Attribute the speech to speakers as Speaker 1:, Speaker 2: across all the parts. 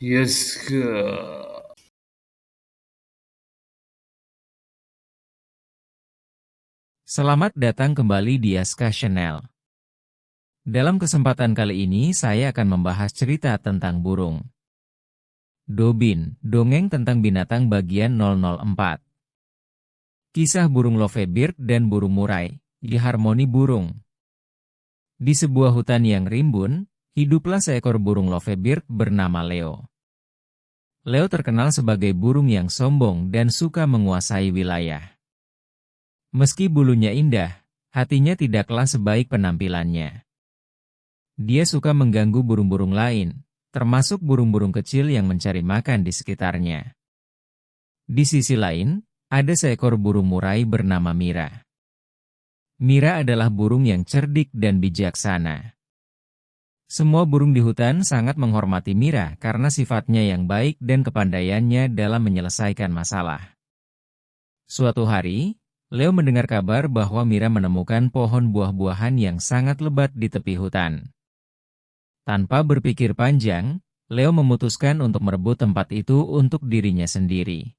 Speaker 1: Yes,
Speaker 2: Selamat datang kembali di Aska Channel. Dalam kesempatan kali ini saya akan membahas cerita tentang burung. Dobin, dongeng tentang binatang bagian 004. Kisah burung lovebird dan burung murai, di harmoni burung. Di sebuah hutan yang rimbun, hiduplah seekor burung lovebird bernama Leo. Leo terkenal sebagai burung yang sombong dan suka menguasai wilayah. Meski bulunya indah, hatinya tidaklah sebaik penampilannya. Dia suka mengganggu burung-burung lain, termasuk burung-burung kecil yang mencari makan di sekitarnya. Di sisi lain, ada seekor burung murai bernama Mira. Mira adalah burung yang cerdik dan bijaksana. Semua burung di hutan sangat menghormati Mira karena sifatnya yang baik dan kepandaiannya dalam menyelesaikan masalah. Suatu hari, Leo mendengar kabar bahwa Mira menemukan pohon buah-buahan yang sangat lebat di tepi hutan. Tanpa berpikir panjang, Leo memutuskan untuk merebut tempat itu untuk dirinya sendiri.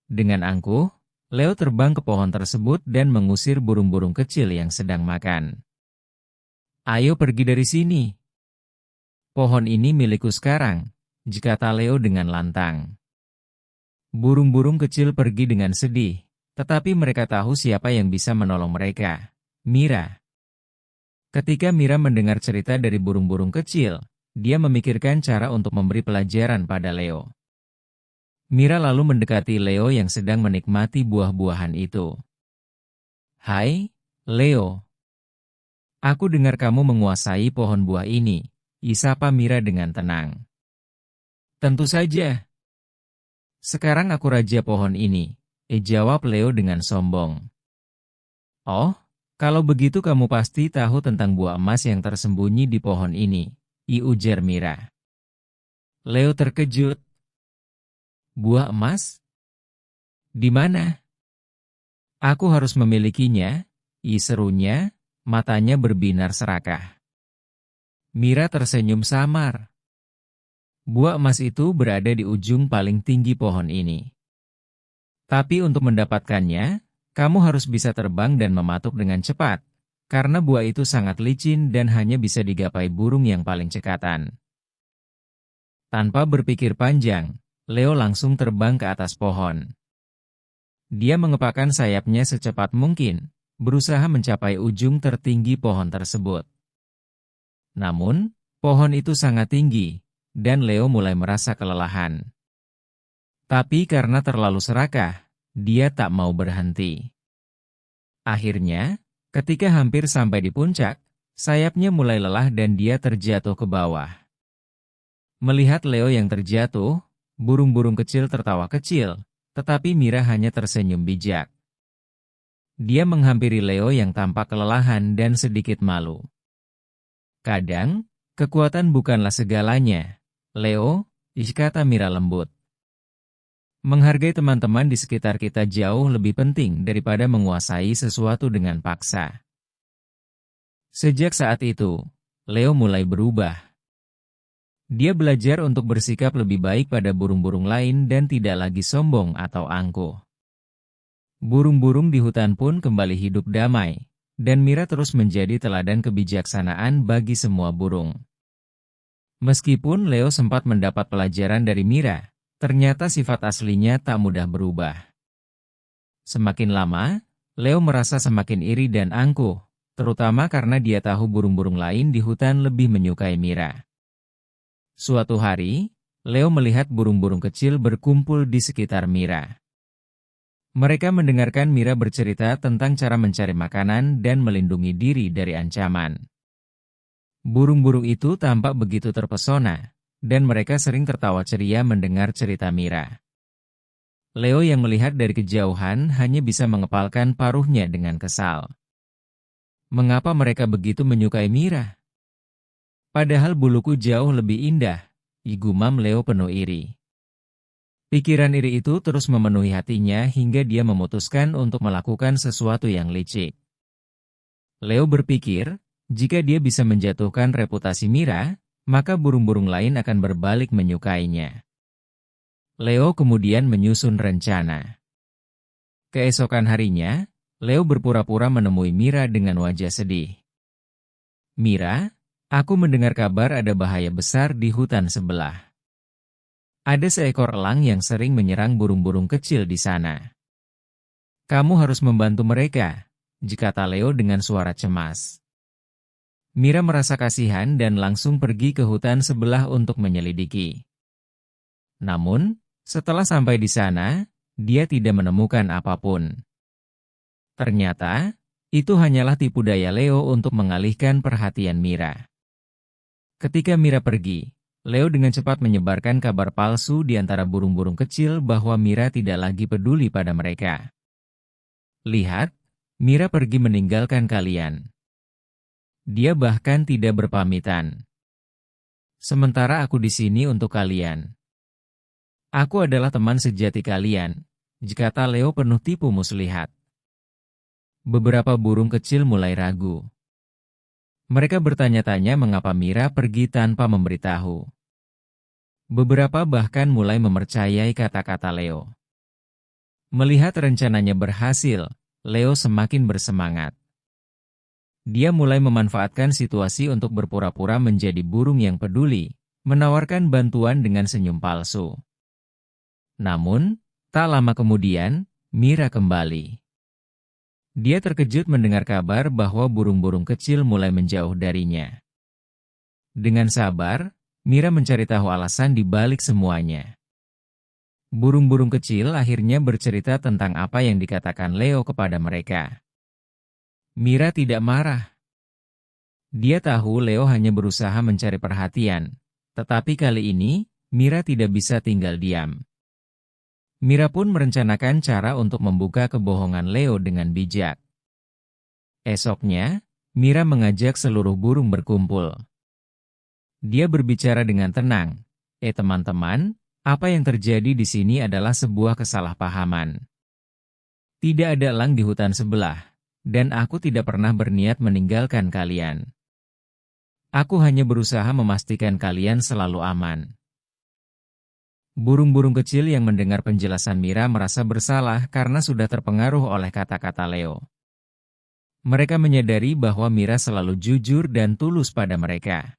Speaker 2: Dengan angkuh, Leo terbang ke pohon tersebut dan mengusir burung-burung kecil yang sedang makan. "Ayo pergi dari sini. Pohon ini milikku sekarang," kata Leo dengan lantang. Burung-burung kecil pergi dengan sedih, tetapi mereka tahu siapa yang bisa menolong mereka. Mira. Ketika Mira mendengar cerita dari burung-burung kecil, dia memikirkan cara untuk memberi pelajaran pada Leo. Mira lalu mendekati Leo yang sedang menikmati buah-buahan itu. "Hai, Leo. Aku dengar kamu menguasai pohon buah ini," sapa Mira dengan tenang. "Tentu saja. Sekarang aku raja pohon ini," jawab Leo dengan sombong. "Oh, kalau begitu kamu pasti tahu tentang buah emas yang tersembunyi di pohon ini," ujar Mira. Leo terkejut. "Buah emas? Di mana? Aku harus memilikinya," serunya, matanya berbinar serakah. Mira tersenyum samar. "Buah emas itu berada di ujung paling tinggi pohon ini. Tapi untuk mendapatkannya, kamu harus bisa terbang dan mematuk dengan cepat, karena buah itu sangat licin dan hanya bisa digapai burung yang paling cekatan." Tanpa berpikir panjang, Leo langsung terbang ke atas pohon. Dia mengepakkan sayapnya secepat mungkin, berusaha mencapai ujung tertinggi pohon tersebut. Namun, pohon itu sangat tinggi, dan Leo mulai merasa kelelahan. Tapi karena terlalu serakah, dia tak mau berhenti. Akhirnya, ketika hampir sampai di puncak, sayapnya mulai lelah dan dia terjatuh ke bawah. Melihat Leo yang terjatuh, burung-burung kecil tertawa kecil, tetapi Mira hanya tersenyum bijak. Dia menghampiri Leo yang tampak kelelahan dan sedikit malu. "Kadang, kekuatan bukanlah segalanya, Leo," kata Mira lembut. "Menghargai teman-teman di sekitar kita jauh lebih penting daripada menguasai sesuatu dengan paksa." Sejak saat itu, Leo mulai berubah. Dia belajar untuk bersikap lebih baik pada burung-burung lain dan tidak lagi sombong atau angkuh. Burung-burung di hutan pun kembali hidup damai, dan Mira terus menjadi teladan kebijaksanaan bagi semua burung. Meskipun Leo sempat mendapat pelajaran dari Mira, ternyata sifat aslinya tak mudah berubah. Semakin lama, Leo merasa semakin iri dan angkuh, terutama karena dia tahu burung-burung lain di hutan lebih menyukai Mira. Suatu hari, Leo melihat burung-burung kecil berkumpul di sekitar Mira. Mereka mendengarkan Mira bercerita tentang cara mencari makanan dan melindungi diri dari ancaman. Burung-burung itu tampak begitu terpesona, dan mereka sering tertawa ceria mendengar cerita Mira. Leo yang melihat dari kejauhan hanya bisa mengepalkan paruhnya dengan kesal. Mengapa mereka begitu menyukai Mira? Padahal buluku jauh lebih indah, gumam Leo penuh iri. Pikiran iri itu terus memenuhi hatinya hingga dia memutuskan untuk melakukan sesuatu yang licik. Leo berpikir, jika dia bisa menjatuhkan reputasi Mira, maka burung-burung lain akan berbalik menyukainya. Leo kemudian menyusun rencana. Keesokan harinya, Leo berpura-pura menemui Mira dengan wajah sedih. Mira, aku mendengar kabar ada bahaya besar di hutan sebelah. Ada seekor elang yang sering menyerang burung-burung kecil di sana. Kamu harus membantu mereka, kata Leo dengan suara cemas. Mira merasa kasihan dan langsung pergi ke hutan sebelah untuk menyelidiki. Namun, setelah sampai di sana, dia tidak menemukan apapun. Ternyata, itu hanyalah tipu daya Leo untuk mengalihkan perhatian Mira. Ketika Mira pergi, Leo dengan cepat menyebarkan kabar palsu di antara burung-burung kecil bahwa Mira tidak lagi peduli pada mereka. Lihat, Mira pergi meninggalkan kalian. Dia bahkan tidak berpamitan. Sementara aku di sini untuk kalian. Aku adalah teman sejati kalian, kata Leo penuh tipu muslihat. Beberapa burung kecil mulai ragu. Mereka bertanya-tanya mengapa Mira pergi tanpa memberitahu. Beberapa bahkan mulai mempercayai kata-kata Leo. Melihat rencananya berhasil, Leo semakin bersemangat. Dia mulai memanfaatkan situasi untuk berpura-pura menjadi burung yang peduli, menawarkan bantuan dengan senyum palsu. Namun, tak lama kemudian, Mira kembali. Dia terkejut mendengar kabar bahwa burung-burung kecil mulai menjauh darinya. Dengan sabar, Mira mencari tahu alasan di balik semuanya. Burung-burung kecil akhirnya bercerita tentang apa yang dikatakan Leo kepada mereka. Mira tidak marah. Dia tahu Leo hanya berusaha mencari perhatian, tetapi kali ini, Mira tidak bisa tinggal diam. Mira pun merencanakan cara untuk membuka kebohongan Leo dengan bijak. Esoknya, Mira mengajak seluruh burung berkumpul. Dia berbicara dengan tenang. Teman-teman, apa yang terjadi di sini adalah sebuah kesalahpahaman. Tidak ada elang di hutan sebelah, dan aku tidak pernah berniat meninggalkan kalian. Aku hanya berusaha memastikan kalian selalu aman. Burung-burung kecil yang mendengar penjelasan Mira merasa bersalah karena sudah terpengaruh oleh kata-kata Leo. Mereka menyadari bahwa Mira selalu jujur dan tulus pada mereka.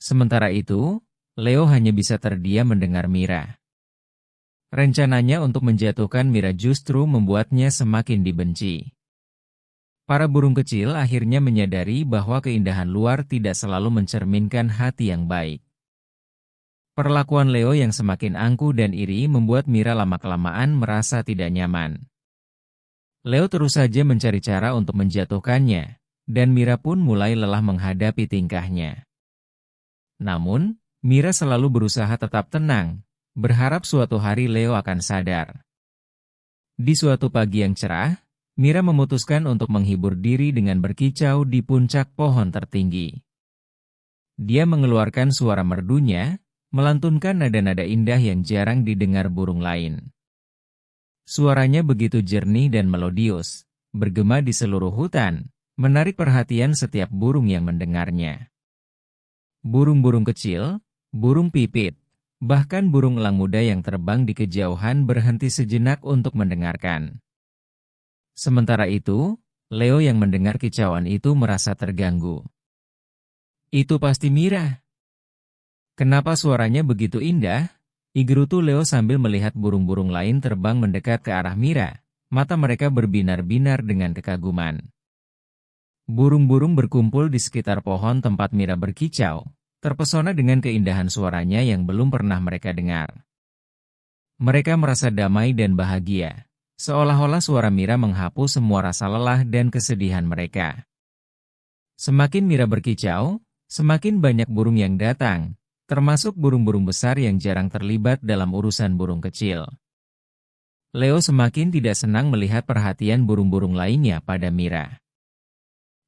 Speaker 2: Sementara itu, Leo hanya bisa terdiam mendengar Mira. Rencananya untuk menjatuhkan Mira justru membuatnya semakin dibenci. Para burung kecil akhirnya menyadari bahwa keindahan luar tidak selalu mencerminkan hati yang baik. Perlakuan Leo yang semakin angkuh dan iri membuat Mira lama-kelamaan merasa tidak nyaman. Leo terus saja mencari cara untuk menjatuhkannya, dan Mira pun mulai lelah menghadapi tingkahnya. Namun, Mira selalu berusaha tetap tenang, berharap suatu hari Leo akan sadar. Di suatu pagi yang cerah, Mira memutuskan untuk menghibur diri dengan berkicau di puncak pohon tertinggi. Dia mengeluarkan suara merdunya, melantunkan nada-nada indah yang jarang didengar burung lain. Suaranya begitu jernih dan melodius, bergema di seluruh hutan, menarik perhatian setiap burung yang mendengarnya. Burung-burung kecil, burung pipit, bahkan burung elang muda yang terbang di kejauhan berhenti sejenak untuk mendengarkan. Sementara itu, Leo yang mendengar kicauan itu merasa terganggu. Itu pasti Mira. Kenapa suaranya begitu indah? Gerutu Leo sambil melihat burung-burung lain terbang mendekat ke arah Mira. Mata mereka berbinar-binar dengan kekaguman. Burung-burung berkumpul di sekitar pohon tempat Mira berkicau, terpesona dengan keindahan suaranya yang belum pernah mereka dengar. Mereka merasa damai dan bahagia, seolah-olah suara Mira menghapus semua rasa lelah dan kesedihan mereka. Semakin Mira berkicau, semakin banyak burung yang datang, termasuk burung-burung besar yang jarang terlibat dalam urusan burung kecil. Leo semakin tidak senang melihat perhatian burung-burung lainnya pada Mira.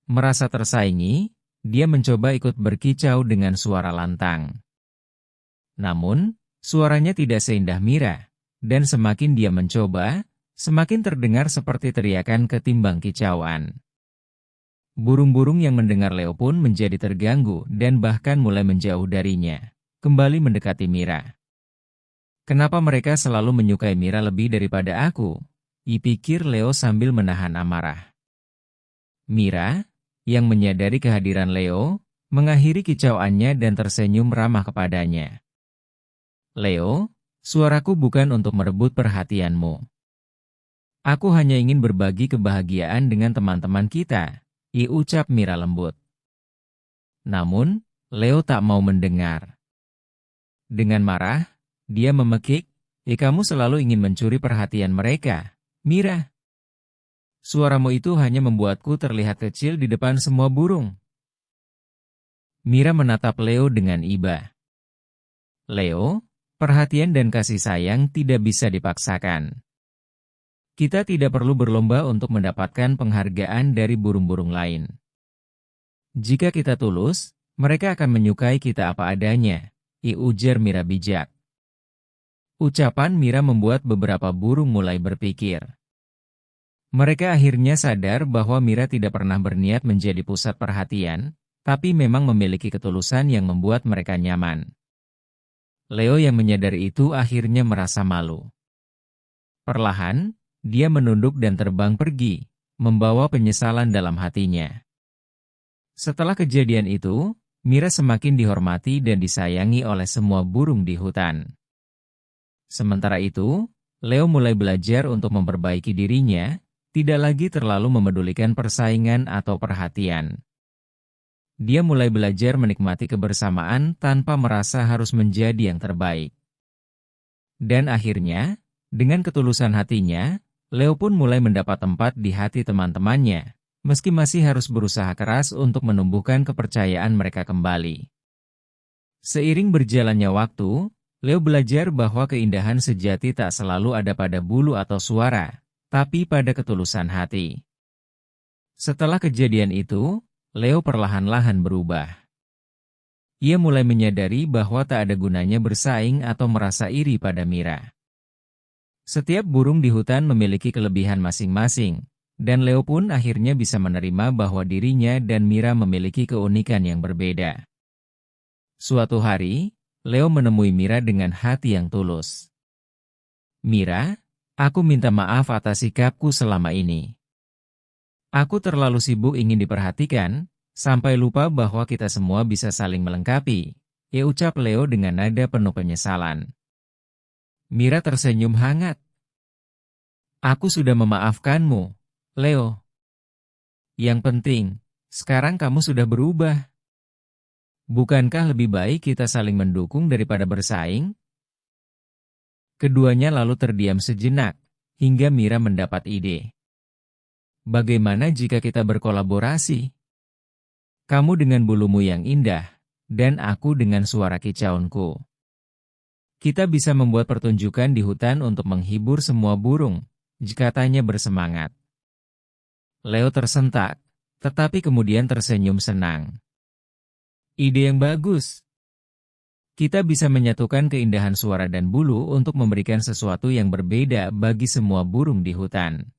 Speaker 2: Merasa tersaingi, dia mencoba ikut berkicau dengan suara lantang. Namun, suaranya tidak seindah Mira, dan semakin dia mencoba, semakin terdengar seperti teriakan ketimbang kicauan. Burung-burung yang mendengar Leo pun menjadi terganggu dan bahkan mulai menjauh darinya, kembali mendekati Mira. Kenapa mereka selalu menyukai Mira lebih daripada aku? Pikir Leo sambil menahan amarah. Mira, yang menyadari kehadiran Leo, mengakhiri kicauannya dan tersenyum ramah kepadanya. Leo, suaraku bukan untuk merebut perhatianmu. Aku hanya ingin berbagi kebahagiaan dengan teman-teman kita, ucap Mira lembut. Namun, Leo tak mau mendengar. Dengan marah, dia memekik, kamu selalu ingin mencuri perhatian mereka, Mira. Suaramu itu hanya membuatku terlihat kecil di depan semua burung. Mira menatap Leo dengan iba. Leo, perhatian dan kasih sayang tidak bisa dipaksakan. Kita tidak perlu berlomba untuk mendapatkan penghargaan dari burung-burung lain. Jika kita tulus, mereka akan menyukai kita apa adanya, ujar Mira bijak. Ucapan Mira membuat beberapa burung mulai berpikir. Mereka akhirnya sadar bahwa Mira tidak pernah berniat menjadi pusat perhatian, tapi memang memiliki ketulusan yang membuat mereka nyaman. Leo yang menyadari itu akhirnya merasa malu. Perlahan, dia menunduk dan terbang pergi, membawa penyesalan dalam hatinya. Setelah kejadian itu, Mira semakin dihormati dan disayangi oleh semua burung di hutan. Sementara itu, Leo mulai belajar untuk memperbaiki dirinya, tidak lagi terlalu memedulikan persaingan atau perhatian. Dia mulai belajar menikmati kebersamaan tanpa merasa harus menjadi yang terbaik. Dan akhirnya, dengan ketulusan hatinya, Leo pun mulai mendapat tempat di hati teman-temannya, meski masih harus berusaha keras untuk menumbuhkan kepercayaan mereka kembali. Seiring berjalannya waktu, Leo belajar bahwa keindahan sejati tak selalu ada pada bulu atau suara, tapi pada ketulusan hati. Setelah kejadian itu, Leo perlahan-lahan berubah. Ia mulai menyadari bahwa tak ada gunanya bersaing atau merasa iri pada Mira. Setiap burung di hutan memiliki kelebihan masing-masing, dan Leo pun akhirnya bisa menerima bahwa dirinya dan Mira memiliki keunikan yang berbeda. Suatu hari, Leo menemui Mira dengan hati yang tulus. Mira, aku minta maaf atas sikapku selama ini. Aku terlalu sibuk ingin diperhatikan, sampai lupa bahwa kita semua bisa saling melengkapi, ucap Leo dengan nada penuh penyesalan. Mira tersenyum hangat. Aku sudah memaafkanmu, Leo. Yang penting, sekarang kamu sudah berubah. Bukankah lebih baik kita saling mendukung daripada bersaing? Keduanya lalu terdiam sejenak, hingga Mira mendapat ide. Bagaimana jika kita berkolaborasi? Kamu dengan bulumu yang indah, dan aku dengan suara kicauanku. Kita bisa membuat pertunjukan di hutan untuk menghibur semua burung, katanya bersemangat. Leo tersentak, tetapi kemudian tersenyum senang. Ide yang bagus. Kita bisa menyatukan keindahan suara dan bulu untuk memberikan sesuatu yang berbeda bagi semua burung di hutan.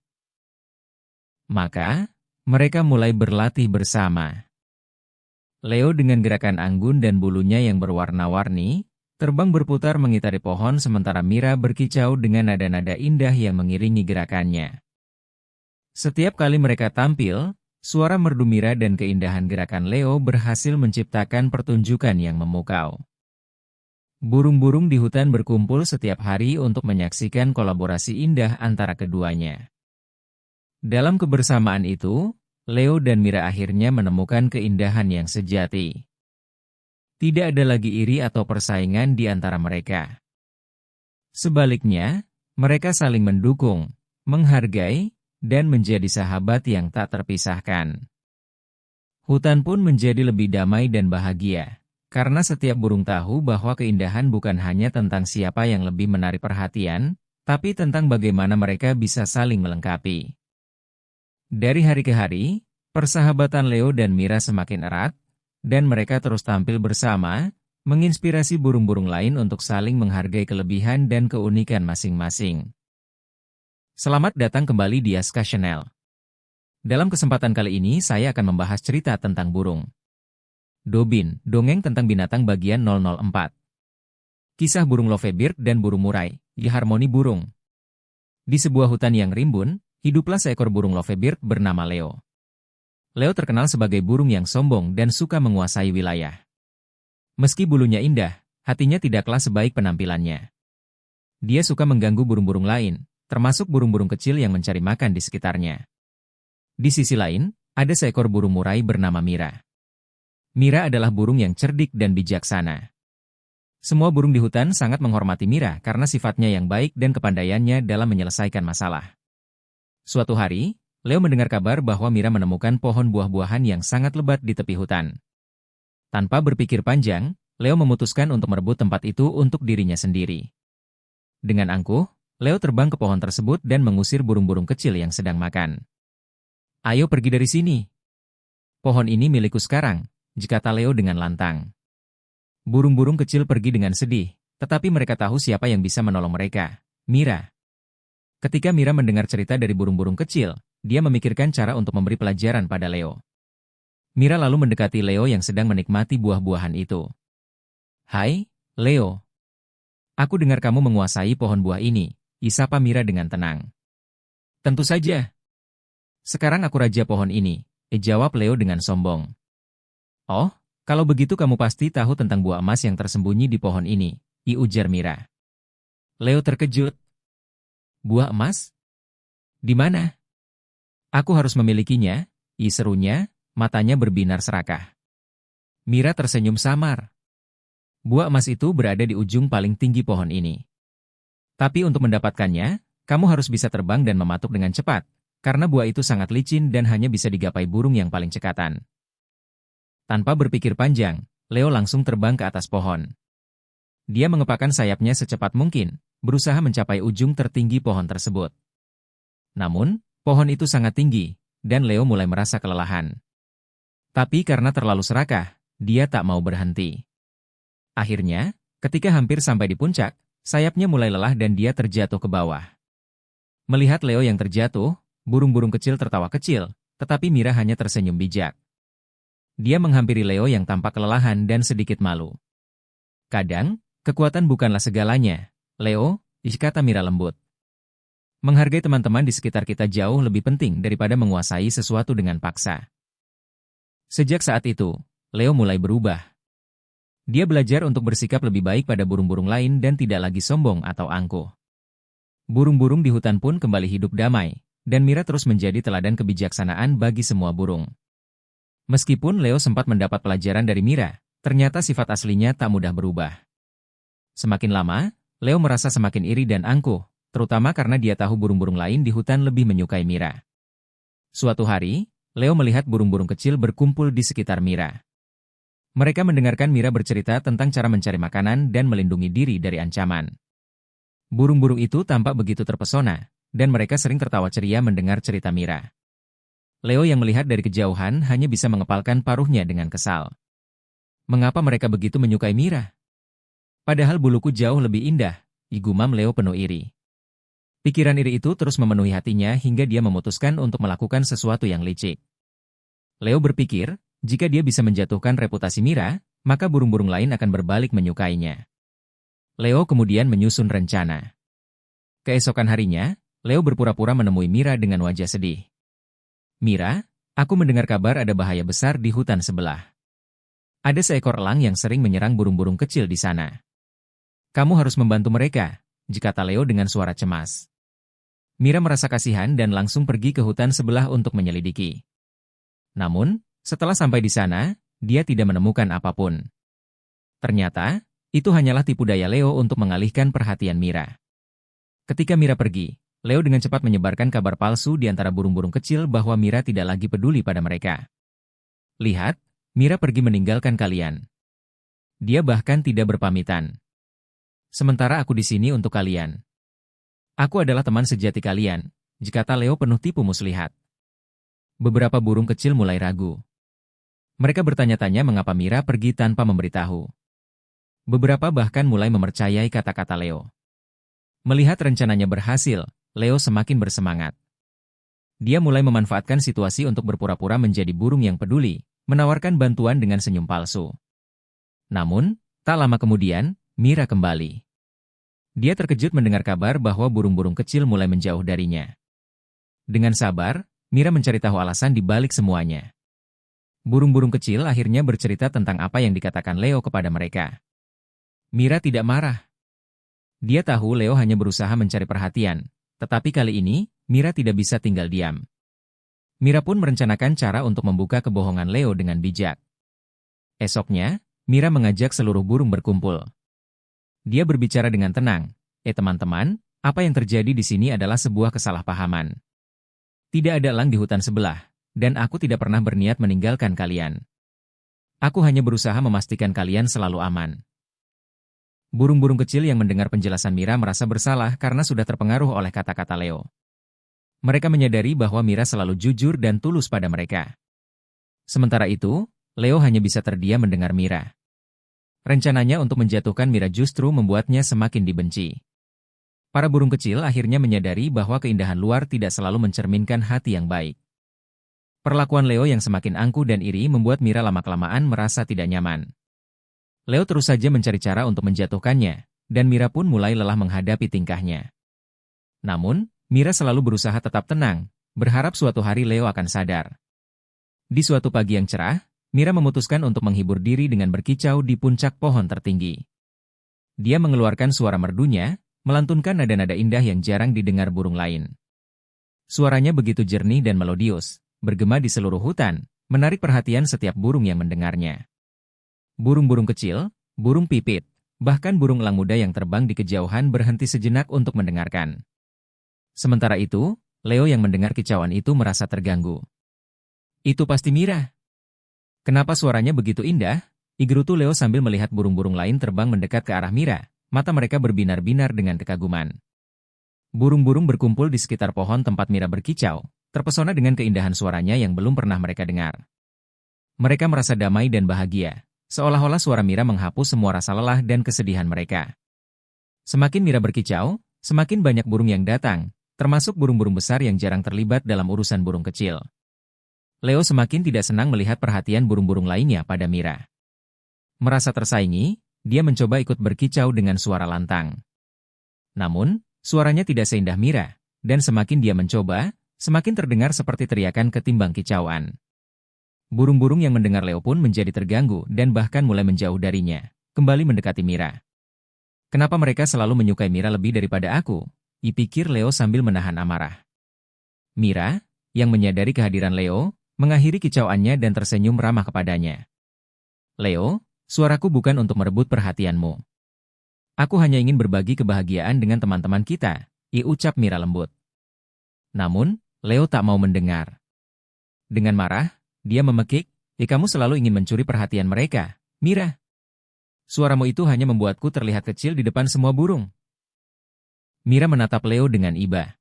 Speaker 2: Maka, mereka mulai berlatih bersama. Leo dengan gerakan anggun dan bulunya yang berwarna-warni, terbang berputar mengitari pohon sementara Mira berkicau dengan nada-nada indah yang mengiringi gerakannya. Setiap kali mereka tampil, suara merdu Mira dan keindahan gerakan Leo berhasil menciptakan pertunjukan yang memukau. Burung-burung di hutan berkumpul setiap hari untuk menyaksikan kolaborasi indah antara keduanya. Dalam kebersamaan itu, Leo dan Mira akhirnya menemukan keindahan yang sejati. Tidak ada lagi iri atau persaingan di antara mereka. Sebaliknya, mereka saling mendukung, menghargai, dan menjadi sahabat yang tak terpisahkan. Hutan pun menjadi lebih damai dan bahagia, karena setiap burung tahu bahwa keindahan bukan hanya tentang siapa yang lebih menarik perhatian, tapi tentang bagaimana mereka bisa saling melengkapi. Dari hari ke hari, persahabatan Leo dan Mira semakin erat, dan mereka terus tampil bersama, menginspirasi burung-burung lain untuk saling menghargai kelebihan dan keunikan masing-masing. Selamat datang kembali di Aska Channel. Dalam kesempatan kali ini saya akan membahas cerita tentang burung. Dobin, dongeng tentang binatang bagian 004. Kisah burung lovebird dan burung murai, di harmoni burung. Di sebuah hutan yang rimbun, hiduplah seekor burung lovebird bernama Leo. Leo terkenal sebagai burung yang sombong dan suka menguasai wilayah. Meski bulunya indah, hatinya tidaklah sebaik penampilannya. Dia suka mengganggu burung-burung lain, termasuk burung-burung kecil yang mencari makan di sekitarnya. Di sisi lain, ada seekor burung murai bernama Mira. Mira adalah burung yang cerdik dan bijaksana. Semua burung di hutan sangat menghormati Mira karena sifatnya yang baik dan kepandaiannya dalam menyelesaikan masalah. Suatu hari, Leo mendengar kabar bahwa Mira menemukan pohon buah-buahan yang sangat lebat di tepi hutan. Tanpa berpikir panjang, Leo memutuskan untuk merebut tempat itu untuk dirinya sendiri. Dengan angkuh, Leo terbang ke pohon tersebut dan mengusir burung-burung kecil yang sedang makan. "Ayo pergi dari sini. Pohon ini milikku sekarang," kata Leo dengan lantang. Burung-burung kecil pergi dengan sedih, tetapi mereka tahu siapa yang bisa menolong mereka, Mira. Ketika Mira mendengar cerita dari burung-burung kecil, dia memikirkan cara untuk memberi pelajaran pada Leo. Mira lalu mendekati Leo yang sedang menikmati buah-buahan itu. "Hai, Leo. Aku dengar kamu menguasai pohon buah ini," sapa Mira dengan tenang. "Tentu saja. Sekarang aku raja pohon ini," jawab Leo dengan sombong. "Oh, kalau begitu kamu pasti tahu tentang buah emas yang tersembunyi di pohon ini," ujar Mira. Leo terkejut. "Buah emas? Di mana? Aku harus memilikinya," serunya, matanya berbinar serakah. Mira tersenyum samar. "Buah emas itu berada di ujung paling tinggi pohon ini. Tapi untuk mendapatkannya, kamu harus bisa terbang dan mematuk dengan cepat, karena buah itu sangat licin dan hanya bisa digapai burung yang paling cekatan." Tanpa berpikir panjang, Leo langsung terbang ke atas pohon. Dia mengepakkan sayapnya secepat mungkin, berusaha mencapai ujung tertinggi pohon tersebut. Namun, pohon itu sangat tinggi, dan Leo mulai merasa kelelahan. Tapi karena terlalu serakah, dia tak mau berhenti. Akhirnya, ketika hampir sampai di puncak, sayapnya mulai lelah dan dia terjatuh ke bawah. Melihat Leo yang terjatuh, burung-burung kecil tertawa kecil, tetapi Mira hanya tersenyum bijak. Dia menghampiri Leo yang tampak kelelahan dan sedikit malu. "Kadang, kekuatan bukanlah segalanya, Leo," kata Mira lembut. "Menghargai teman-teman di sekitar kita jauh lebih penting daripada menguasai sesuatu dengan paksa." Sejak saat itu, Leo mulai berubah. Dia belajar untuk bersikap lebih baik pada burung-burung lain dan tidak lagi sombong atau angkuh. Burung-burung di hutan pun kembali hidup damai, dan Mira terus menjadi teladan kebijaksanaan bagi semua burung. Meskipun Leo sempat mendapat pelajaran dari Mira, ternyata sifat aslinya tak mudah berubah. Semakin lama, Leo merasa semakin iri dan angkuh, terutama karena dia tahu burung-burung lain di hutan lebih menyukai Mira. Suatu hari, Leo melihat burung-burung kecil berkumpul di sekitar Mira. Mereka mendengarkan Mira bercerita tentang cara mencari makanan dan melindungi diri dari ancaman. Burung-burung itu tampak begitu terpesona, dan mereka sering tertawa ceria mendengar cerita Mira. Leo yang melihat dari kejauhan hanya bisa mengepalkan paruhnya dengan kesal. Mengapa mereka begitu menyukai Mira? Padahal buluku jauh lebih indah, gumam Leo penuh iri. Pikiran iri itu terus memenuhi hatinya hingga dia memutuskan untuk melakukan sesuatu yang licik. Leo berpikir, jika dia bisa menjatuhkan reputasi Mira, maka burung-burung lain akan berbalik menyukainya. Leo kemudian menyusun rencana. Keesokan harinya, Leo berpura-pura menemui Mira dengan wajah sedih. "Mira, aku mendengar kabar ada bahaya besar di hutan sebelah. Ada seekor elang yang sering menyerang burung-burung kecil di sana. Kamu harus membantu mereka," kata Leo dengan suara cemas. Mira merasa kasihan dan langsung pergi ke hutan sebelah untuk menyelidiki. Namun, setelah sampai di sana, dia tidak menemukan apapun. Ternyata, itu hanyalah tipu daya Leo untuk mengalihkan perhatian Mira. Ketika Mira pergi, Leo dengan cepat menyebarkan kabar palsu di antara burung-burung kecil bahwa Mira tidak lagi peduli pada mereka. "Lihat, Mira pergi meninggalkan kalian. Dia bahkan tidak berpamitan. Sementara aku di sini untuk kalian. Aku adalah teman sejati kalian," kata Leo penuh tipu muslihat. Beberapa burung kecil mulai ragu. Mereka bertanya-tanya mengapa Mira pergi tanpa memberitahu. Beberapa bahkan mulai mempercayai kata-kata Leo. Melihat rencananya berhasil, Leo semakin bersemangat. Dia mulai memanfaatkan situasi untuk berpura-pura menjadi burung yang peduli, menawarkan bantuan dengan senyum palsu. Namun, tak lama kemudian, Mira kembali. Dia terkejut mendengar kabar bahwa burung-burung kecil mulai menjauh darinya. Dengan sabar, Mira mencari tahu alasan di balik semuanya. Burung-burung kecil akhirnya bercerita tentang apa yang dikatakan Leo kepada mereka. Mira tidak marah. Dia tahu Leo hanya berusaha mencari perhatian, tetapi kali ini, Mira tidak bisa tinggal diam. Mira pun merencanakan cara untuk membuka kebohongan Leo dengan bijak. Esoknya, Mira mengajak seluruh burung berkumpul. Dia berbicara dengan tenang. Teman-teman, apa yang terjadi di sini adalah sebuah kesalahpahaman. Tidak ada elang di hutan sebelah, dan aku tidak pernah berniat meninggalkan kalian. Aku hanya berusaha memastikan kalian selalu aman. Burung-burung kecil yang mendengar penjelasan Mira merasa bersalah karena sudah terpengaruh oleh kata-kata Leo. Mereka menyadari bahwa Mira selalu jujur dan tulus pada mereka. Sementara itu, Leo hanya bisa terdiam mendengar Mira. Rencananya untuk menjatuhkan Mira justru membuatnya semakin dibenci. Para burung kecil akhirnya menyadari bahwa keindahan luar tidak selalu mencerminkan hati yang baik. Perlakuan Leo yang semakin angkuh dan iri membuat Mira lama-kelamaan merasa tidak nyaman. Leo terus saja mencari cara untuk menjatuhkannya, dan Mira pun mulai lelah menghadapi tingkahnya. Namun, Mira selalu berusaha tetap tenang, berharap suatu hari Leo akan sadar. Di suatu pagi yang cerah, Mira memutuskan untuk menghibur diri dengan berkicau di puncak pohon tertinggi. Dia mengeluarkan suara merdunya, melantunkan nada-nada indah yang jarang didengar burung lain. Suaranya begitu jernih dan melodius, bergema di seluruh hutan, menarik perhatian setiap burung yang mendengarnya. Burung-burung kecil, burung pipit, bahkan burung elang muda yang terbang di kejauhan berhenti sejenak untuk mendengarkan. Sementara itu, Leo yang mendengar kicauan itu merasa terganggu. Itu pasti Mira. Kenapa suaranya begitu indah? Igerutu Leo sambil melihat burung-burung lain terbang mendekat ke arah Mira, mata mereka berbinar-binar dengan kekaguman. Burung-burung berkumpul di sekitar pohon tempat Mira berkicau, terpesona dengan keindahan suaranya yang belum pernah mereka dengar. Mereka merasa damai dan bahagia. Seolah-olah suara Mira menghapus semua rasa lelah dan kesedihan mereka. Semakin Mira berkicau, semakin banyak burung yang datang, termasuk burung-burung besar yang jarang terlibat dalam urusan burung kecil. Leo semakin tidak senang melihat perhatian burung-burung lainnya pada Mira. Merasa tersaingi, dia mencoba ikut berkicau dengan suara lantang. Namun, suaranya tidak seindah Mira, dan semakin dia mencoba, semakin terdengar seperti teriakan ketimbang kicauan. Burung-burung yang mendengar Leo pun menjadi terganggu dan bahkan mulai menjauh darinya, kembali mendekati Mira. Kenapa mereka selalu menyukai Mira lebih daripada aku? Dipikir Leo sambil menahan amarah. Mira, yang menyadari kehadiran Leo, mengakhiri kicauannya dan tersenyum ramah kepadanya. Leo, suaraku bukan untuk merebut perhatianmu. Aku hanya ingin berbagi kebahagiaan dengan teman-teman kita, ucap Mira lembut. Namun, Leo tak mau mendengar. Dengan marah, dia memekik, kamu selalu ingin mencuri perhatian mereka, Mira. Suaramu itu hanya membuatku terlihat kecil di depan semua burung. Mira menatap Leo dengan iba.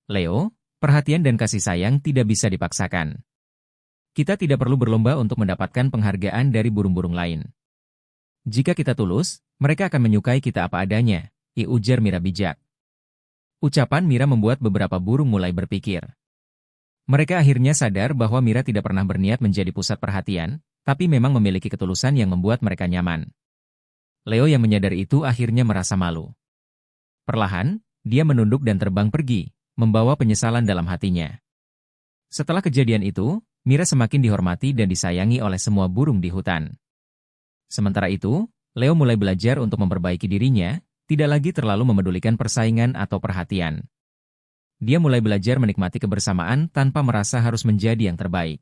Speaker 2: Leo, perhatian dan kasih sayang tidak bisa dipaksakan. Kita tidak perlu berlomba untuk mendapatkan penghargaan dari burung-burung lain. Jika kita tulus, mereka akan menyukai kita apa adanya, ujar Mira bijak. Ucapan Mira membuat beberapa burung mulai berpikir. Mereka akhirnya sadar bahwa Mira tidak pernah berniat menjadi pusat perhatian, tapi memang memiliki ketulusan yang membuat mereka nyaman. Leo yang menyadari itu akhirnya merasa malu. Perlahan, dia menunduk dan terbang pergi, membawa penyesalan dalam hatinya. Setelah kejadian itu, Mira semakin dihormati dan disayangi oleh semua burung di hutan. Sementara itu, Leo mulai belajar untuk memperbaiki dirinya, tidak lagi terlalu memedulikan persaingan atau perhatian. Dia mulai belajar menikmati kebersamaan tanpa merasa harus menjadi yang terbaik.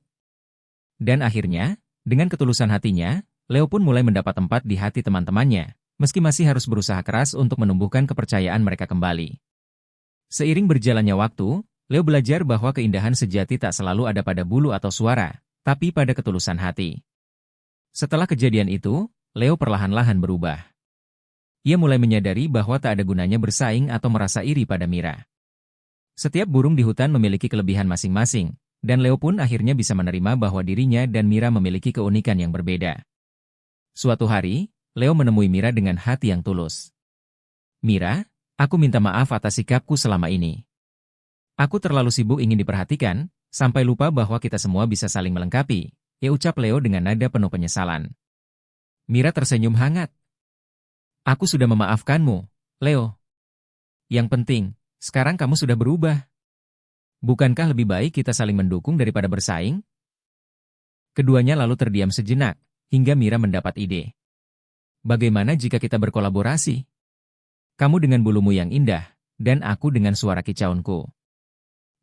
Speaker 2: Dan akhirnya, dengan ketulusan hatinya, Leo pun mulai mendapat tempat di hati teman-temannya, meski masih harus berusaha keras untuk menumbuhkan kepercayaan mereka kembali. Seiring berjalannya waktu, Leo belajar bahwa keindahan sejati tak selalu ada pada bulu atau suara, tapi pada ketulusan hati. Setelah kejadian itu, Leo perlahan-lahan berubah. Ia mulai menyadari bahwa tak ada gunanya bersaing atau merasa iri pada Mira. Setiap burung di hutan memiliki kelebihan masing-masing, dan Leo pun akhirnya bisa menerima bahwa dirinya dan Mira memiliki keunikan yang berbeda. Suatu hari, Leo menemui Mira dengan hati yang tulus. Mira, aku minta maaf atas sikapku selama ini. Aku terlalu sibuk ingin diperhatikan, sampai lupa bahwa kita semua bisa saling melengkapi, ya ucap Leo dengan nada penuh penyesalan. Mira tersenyum hangat. Aku sudah memaafkanmu, Leo. Yang penting, sekarang kamu sudah berubah. Bukankah lebih baik kita saling mendukung daripada bersaing? Keduanya lalu terdiam sejenak, hingga Mira mendapat ide. Bagaimana jika kita berkolaborasi? Kamu dengan bulumu yang indah, dan aku dengan suara kicauanku.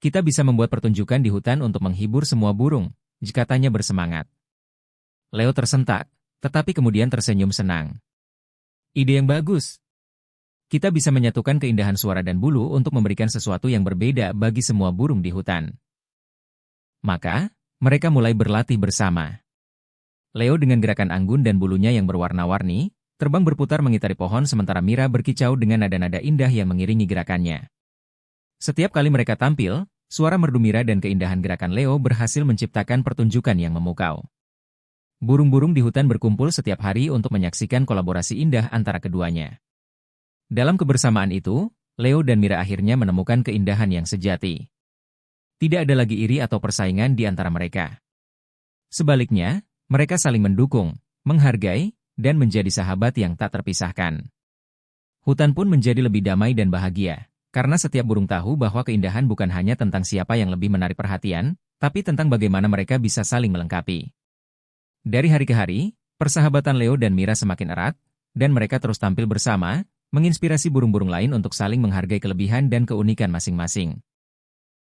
Speaker 2: Kita bisa membuat pertunjukan di hutan untuk menghibur semua burung, jika tanya bersemangat. Leo tersentak, tetapi kemudian tersenyum senang. Ide yang bagus. Kita bisa menyatukan keindahan suara dan bulu untuk memberikan sesuatu yang berbeda bagi semua burung di hutan. Maka, mereka mulai berlatih bersama. Leo dengan gerakan anggun dan bulunya yang berwarna-warni, terbang berputar mengitari pohon sementara Mira berkicau dengan nada-nada indah yang mengiringi gerakannya. Setiap kali mereka tampil, suara merdu Mira dan keindahan gerakan Leo berhasil menciptakan pertunjukan yang memukau. Burung-burung di hutan berkumpul setiap hari untuk menyaksikan kolaborasi indah antara keduanya. Dalam kebersamaan itu, Leo dan Mira akhirnya menemukan keindahan yang sejati. Tidak ada lagi iri atau persaingan di antara mereka. Sebaliknya, mereka saling mendukung, menghargai, dan menjadi sahabat yang tak terpisahkan. Hutan pun menjadi lebih damai dan bahagia, karena setiap burung tahu bahwa keindahan bukan hanya tentang siapa yang lebih menarik perhatian, tapi tentang bagaimana mereka bisa saling melengkapi. Dari hari ke hari, persahabatan Leo dan Mira semakin erat, dan mereka terus tampil bersama, menginspirasi burung-burung lain untuk saling menghargai kelebihan dan keunikan masing-masing.